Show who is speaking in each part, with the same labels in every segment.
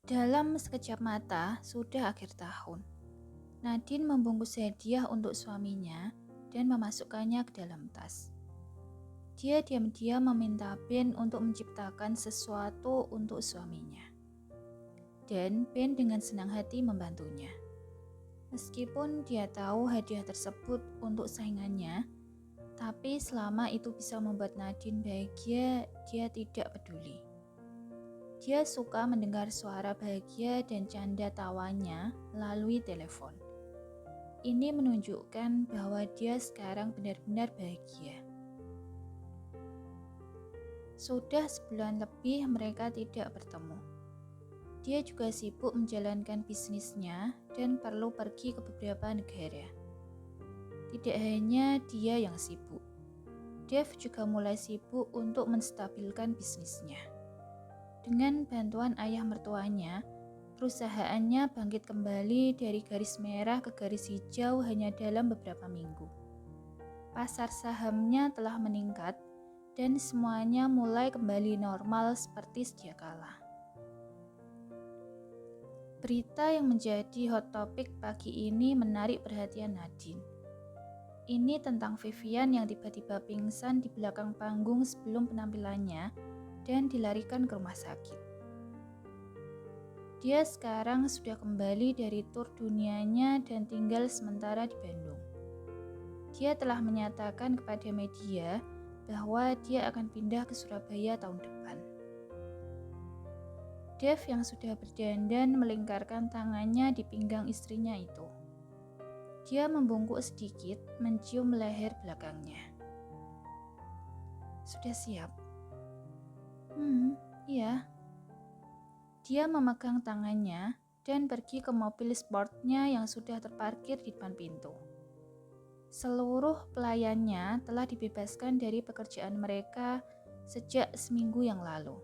Speaker 1: Dalam sekejap mata, sudah akhir tahun. Nadine membungkus hadiah untuk suaminya dan memasukkannya ke dalam tas. Dia diam-diam meminta Ben untuk menciptakan sesuatu untuk suaminya. Dan Ben dengan senang hati membantunya. Meskipun dia tahu hadiah tersebut untuk saingannya, tapi selama itu bisa membuat Nadine bahagia, dia tidak peduli. Dia suka mendengar suara bahagia dan canda tawanya melalui telepon. Ini menunjukkan bahwa dia sekarang benar-benar bahagia. Sudah sebulan lebih mereka tidak bertemu. Dia juga sibuk menjalankan bisnisnya dan perlu pergi ke beberapa negara. Tidak hanya dia yang sibuk, Dave juga mulai sibuk untuk menstabilkan bisnisnya. Dengan bantuan ayah mertuanya, perusahaannya bangkit kembali dari garis merah ke garis hijau hanya dalam beberapa minggu. Pasar sahamnya telah meningkat dan semuanya mulai kembali normal seperti sedia kala. Berita yang menjadi hot topic pagi ini menarik perhatian Nadine. Ini tentang Vivian yang tiba-tiba pingsan di belakang panggung sebelum penampilannya dan dilarikan ke rumah sakit. Dia sekarang sudah kembali dari tur dunianya dan tinggal sementara di Bandung. Dia telah menyatakan kepada media bahwa dia akan pindah ke Surabaya tahun depan. Dave yang sudah berdandan melingkarkan tangannya di pinggang istrinya itu. Dia membungkuk sedikit, mencium leher belakangnya. Sudah siap? Iya. Dia memegang tangannya dan pergi ke mobil sportnya yang sudah terparkir di depan pintu. Seluruh pelayannya telah dibebaskan dari pekerjaan mereka sejak seminggu yang lalu.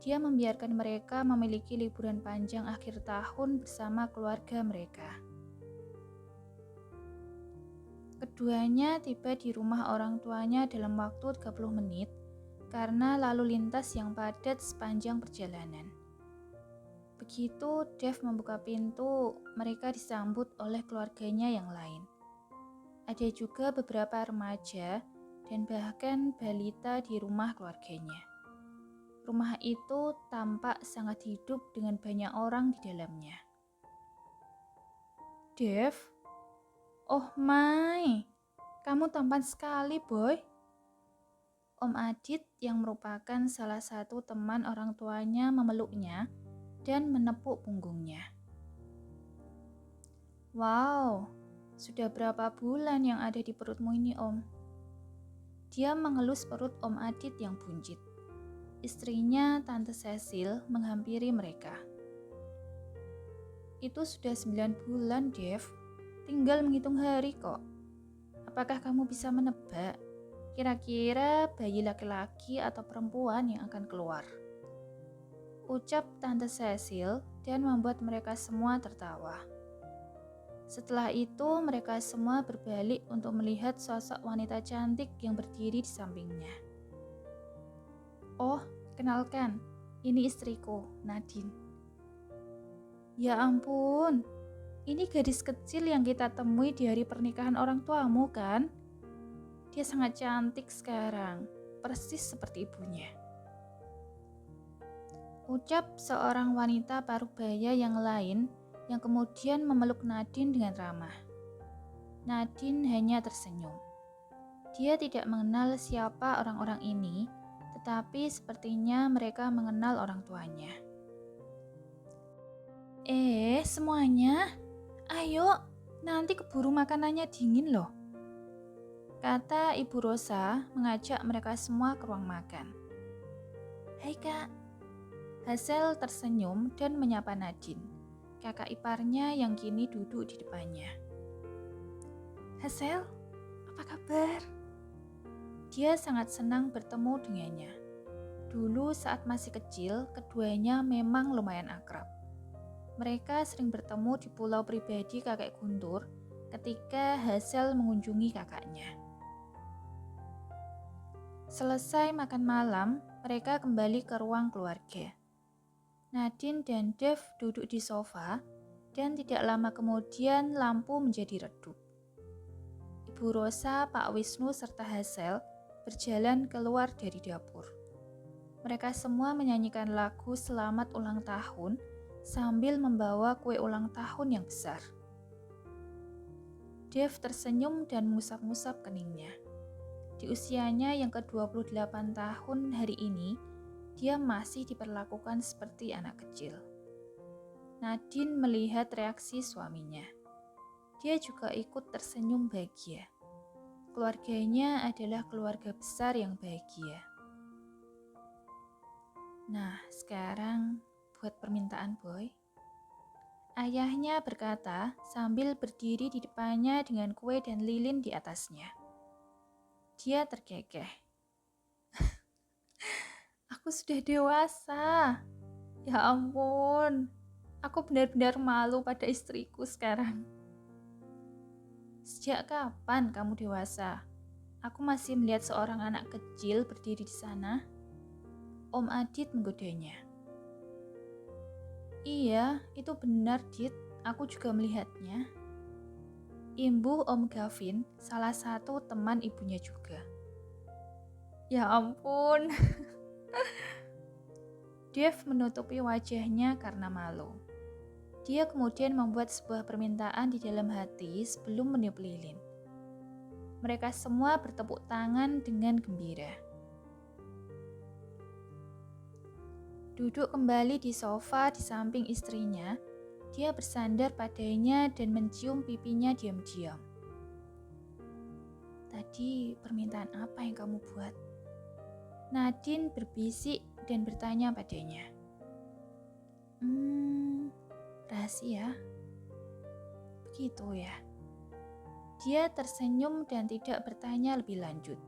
Speaker 1: Dia membiarkan mereka memiliki liburan panjang akhir tahun bersama keluarga mereka. Keduanya tiba di rumah orang tuanya dalam waktu 30 menit karena lalu lintas yang padat sepanjang perjalanan. Begitu Dave membuka pintu, mereka disambut oleh keluarganya yang lain. Ada juga beberapa remaja dan bahkan balita di rumah keluarganya. Rumah itu tampak sangat hidup dengan banyak orang di dalamnya. Dave? Oh my, kamu tampan sekali, boy. Om Adit yang merupakan salah satu teman orang tuanya memeluknya dan menepuk punggungnya. Wow, sudah berapa bulan yang ada di perutmu ini, Om? Dia mengelus perut Om Adit yang buncit. Istrinya, Tante Cecil, menghampiri mereka. Itu sudah 9 bulan, Dave. Tinggal menghitung hari kok. Apakah kamu bisa menebak kira-kira bayi laki-laki atau perempuan yang akan keluar? Ucap Tante Cecil dan membuat mereka semua tertawa. Setelah itu mereka semua berbalik untuk melihat sosok wanita cantik yang berdiri di sampingnya. Oh, kenalkan, ini istriku, Nadine. Ya ampun, ini gadis kecil yang kita temui di hari pernikahan orang tuamu kan? Dia sangat cantik sekarang, persis seperti ibunya. Ucap seorang wanita parubaya yang lain yang kemudian memeluk Nadine dengan ramah. Nadine hanya tersenyum. Dia tidak mengenal siapa orang-orang ini, tetapi sepertinya mereka mengenal orang tuanya. Semuanya, ayo, nanti keburu makanannya dingin loh, kata Ibu Rosa mengajak mereka semua ke ruang makan. Hai Kak. Hazel tersenyum dan menyapa Nadine, kakak iparnya yang kini duduk di depannya. Hazel, apa kabar? Dia sangat senang bertemu dengannya. Dulu saat masih kecil, keduanya memang lumayan akrab. Mereka sering bertemu di pulau pribadi kakek Guntur ketika Hazel mengunjungi kakaknya. Selesai makan malam, mereka kembali ke ruang keluarga. Nadine dan Dev duduk di sofa dan tidak lama kemudian lampu menjadi redup. Ibu Rosa, Pak Wisnu, serta Hazel berjalan keluar dari dapur. Mereka semua menyanyikan lagu selamat ulang tahun sambil membawa kue ulang tahun yang besar. Dev tersenyum dan mengusap-ngusap keningnya. Di usianya yang ke-28 tahun hari ini, dia masih diperlakukan seperti anak kecil. Nadine melihat reaksi suaminya. Dia juga ikut tersenyum bahagia. Keluarganya adalah keluarga besar yang bahagia. Nah, sekarang buat permintaan Boy. Ayahnya berkata sambil berdiri di depannya dengan kue dan lilin di atasnya. Dia terkekeh. Aku sudah dewasa. Ya ampun, aku benar-benar malu pada istriku sekarang. Sejak kapan kamu dewasa? Aku masih melihat seorang anak kecil berdiri di sana. Om Adit menggodanya. Iya, itu benar, Dit. Aku juga melihatnya. Imbuh Om Gavin, salah satu teman ibunya juga. Ya ampun. Dev menutupi wajahnya karena malu. Dia kemudian membuat sebuah permintaan di dalam hati sebelum meniup lilin. Mereka semua bertepuk tangan dengan gembira. Duduk kembali di sofa di samping istrinya, dia bersandar padanya dan mencium pipinya diam-diam. Tadi permintaan apa yang kamu buat? Nadine berbisik dan bertanya padanya. Rahasia. Begitu ya. Dia tersenyum dan tidak bertanya lebih lanjut.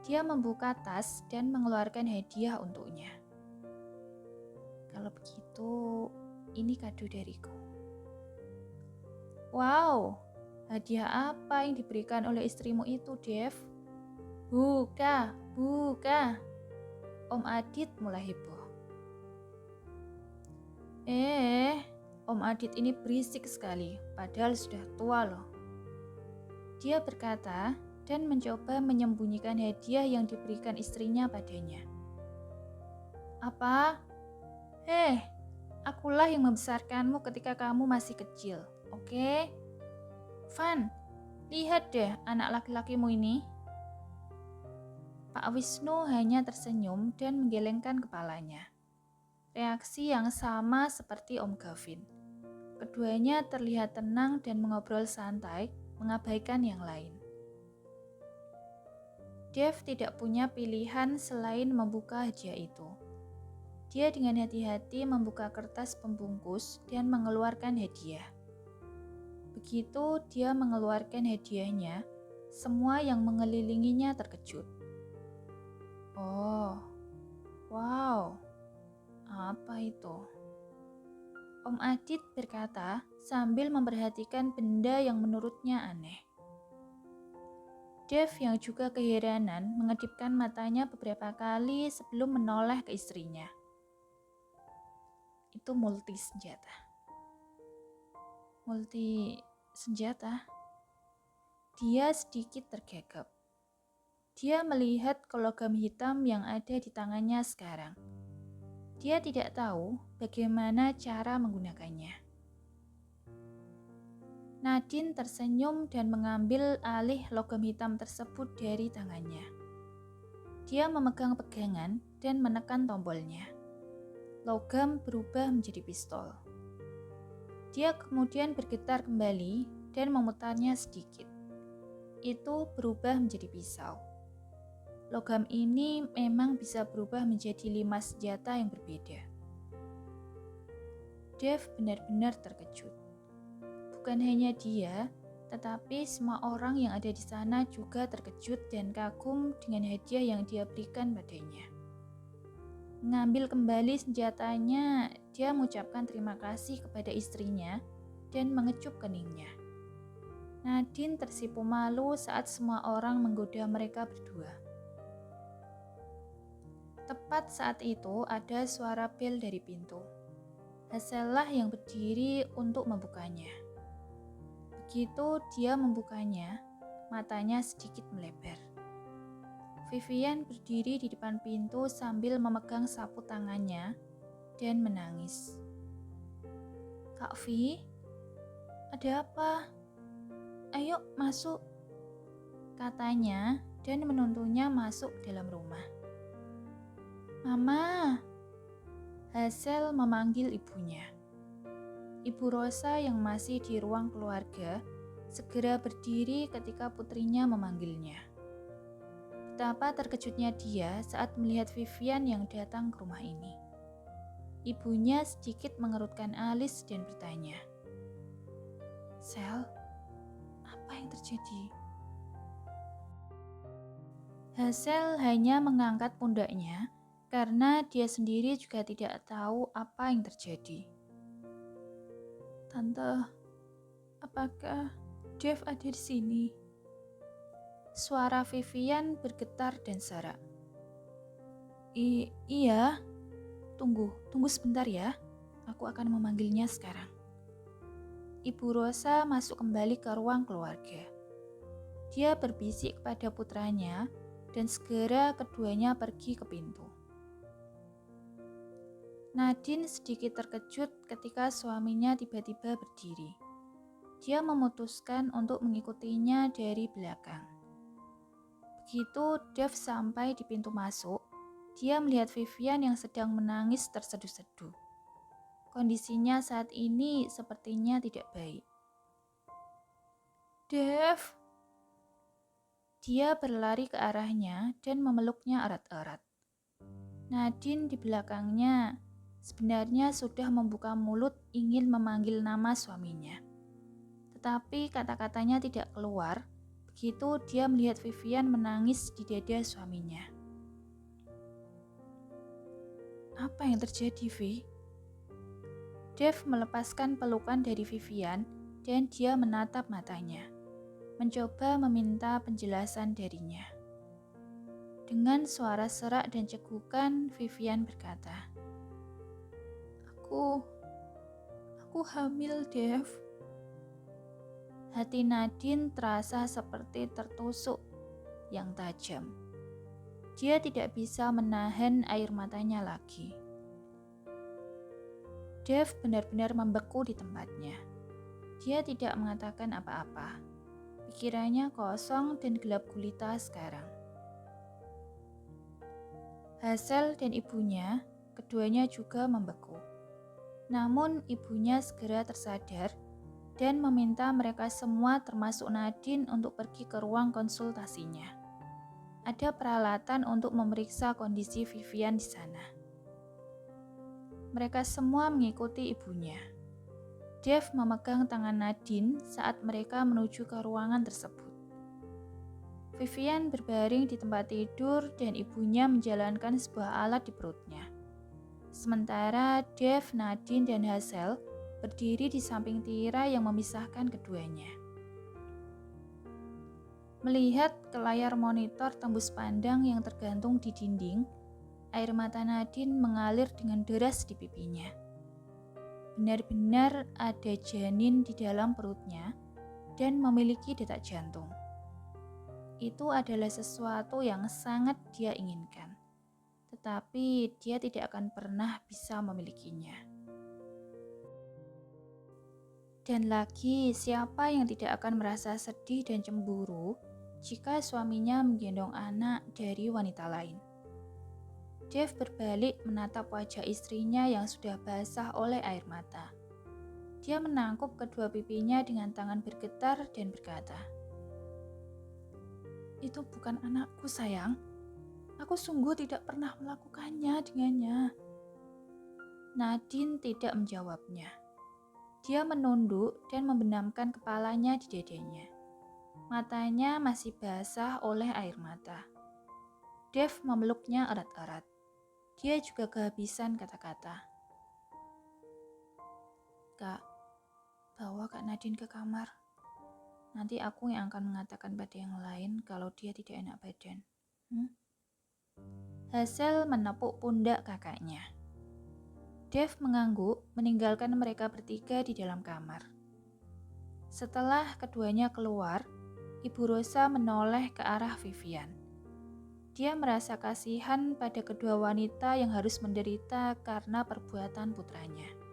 Speaker 1: Dia membuka tas dan mengeluarkan hadiah untuknya. Kalau begitu, ini kado dariku. Wow, hadiah apa yang diberikan oleh istrimu itu, Dev? Buka. Om Adit mulai heboh. Om Adit ini berisik sekali, padahal sudah tua loh. Dia berkata dan mencoba menyembunyikan hadiah yang diberikan istrinya padanya. Apa? Akulah yang membesarkanmu ketika kamu masih kecil, oke? Van, lihat deh anak laki-lakimu ini. Pak Wisnu hanya tersenyum dan menggelengkan kepalanya. Reaksi yang sama seperti Om Gavin. Keduanya terlihat tenang dan mengobrol santai, mengabaikan yang lain. Dev tidak punya pilihan selain membuka hadiah itu. Dia dengan hati-hati membuka kertas pembungkus dan mengeluarkan hadiah. Begitu dia mengeluarkan hadiahnya, semua yang mengelilinginya terkejut. Oh, wow, apa itu? Om Adit berkata sambil memperhatikan benda yang menurutnya aneh. Dev yang juga keheranan mengedipkan matanya beberapa kali sebelum menoleh ke istrinya. Itu multi senjata? Dia sedikit tergagap. Dia melihat logam hitam yang ada di tangannya sekarang. Dia tidak tahu bagaimana cara menggunakannya. Nadine tersenyum dan mengambil alih logam hitam tersebut dari tangannya. Dia memegang pegangan dan menekan tombolnya. Logam berubah menjadi pistol. Dia kemudian bergetar kembali dan memutarnya sedikit. Itu berubah menjadi pisau. Logam ini memang bisa berubah menjadi 5 senjata yang berbeda. Dev benar-benar terkejut. Bukan hanya dia, tetapi semua orang yang ada di sana juga terkejut dan kagum dengan hadiah yang dia berikan padanya. Mengambil kembali senjatanya, dia mengucapkan terima kasih kepada istrinya dan mengecup keningnya. Nadine tersipu malu saat semua orang menggoda mereka berdua. Tepat saat itu ada suara bel dari pintu. Hazellah yang berdiri untuk membukanya. Begitu dia membukanya, matanya sedikit melebar. Vivian berdiri di depan pintu sambil memegang sapu tangannya dan menangis. "Kak Vi, ada apa? Ayo masuk," katanya dan menuntunnya masuk dalam rumah. "Mama," Hazel memanggil ibunya. Ibu Rosa yang masih di ruang keluarga segera berdiri ketika putrinya memanggilnya. Betapa terkejutnya dia saat melihat Vivian yang datang ke rumah ini. Ibunya sedikit mengerutkan alis dan bertanya, "Sel, apa yang terjadi?" Hazel hanya mengangkat pundaknya karena dia sendiri juga tidak tahu apa yang terjadi. "Tante, apakah Dev ada di sini?" Suara Vivian bergetar dan serak. Iya, tunggu sebentar ya. Aku akan memanggilnya sekarang." Ibu Rosa masuk kembali ke ruang keluarga. Dia berbisik kepada putranya dan segera keduanya pergi ke pintu. Nadine sedikit terkejut ketika suaminya tiba-tiba berdiri. Dia memutuskan untuk mengikutinya dari belakang. Begitu Dev sampai di pintu masuk, dia melihat Vivian yang sedang menangis terseduh-seduh. Kondisinya saat ini sepertinya tidak baik. "Dev!" Dia berlari ke arahnya dan memeluknya erat-erat. Nadine di belakangnya sebenarnya sudah membuka mulut ingin memanggil nama suaminya. Tetapi kata-katanya tidak keluar begitu dia melihat Vivian menangis di dada suaminya. "Apa yang terjadi, Vi?" Dev melepaskan pelukan dari Vivian dan dia menatap matanya, mencoba meminta penjelasan darinya. Dengan suara serak dan cegukan, Vivian berkata, Aku hamil, Dev." Hati Nadine terasa seperti tertusuk yang tajam. Dia tidak bisa menahan air matanya lagi. Dev benar-benar membeku di tempatnya. Dia tidak mengatakan apa-apa. Pikirannya kosong dan gelap gulita sekarang. Hazel dan ibunya, keduanya juga membeku. Namun ibunya segera tersadar dan meminta mereka semua termasuk Nadine untuk pergi ke ruang konsultasinya. Ada peralatan untuk memeriksa kondisi Vivian di sana. Mereka semua mengikuti ibunya. Dev memegang tangan Nadine saat mereka menuju ke ruangan tersebut. Vivian berbaring di tempat tidur dan ibunya menjalankan sebuah alat di perutnya. Sementara Dev, Nadine, dan Hazel berdiri di samping tirai yang memisahkan keduanya. Melihat ke layar monitor tembus pandang yang tergantung di dinding, air mata Nadine mengalir dengan deras di pipinya. Benar-benar ada janin di dalam perutnya dan memiliki detak jantung. Itu adalah sesuatu yang sangat dia inginkan, tetapi dia tidak akan pernah bisa memilikinya. Dan lagi, siapa yang tidak akan merasa sedih dan cemburu jika suaminya menggendong anak dari wanita lain? Dev berbalik menatap wajah istrinya yang sudah basah oleh air mata. Dia menangkup kedua pipinya dengan tangan bergetar dan berkata, "Itu bukan anakku, sayang. Aku sungguh tidak pernah melakukannya dengannya." Nadine tidak menjawabnya. Dia menunduk dan membenamkan kepalanya di dadanya. Matanya masih basah oleh air mata. Dev memeluknya erat-erat. Dia juga kehabisan kata-kata. "Kak, bawa Kak Nadine ke kamar. Nanti aku yang akan mengatakan pada yang lain kalau dia tidak enak badan." Hazel menepuk pundak kakaknya. Dave mengangguk, meninggalkan mereka bertiga di dalam kamar. Setelah keduanya keluar, Ibu Rosa menoleh ke arah Vivian. Dia merasa kasihan pada kedua wanita yang harus menderita karena perbuatan putranya.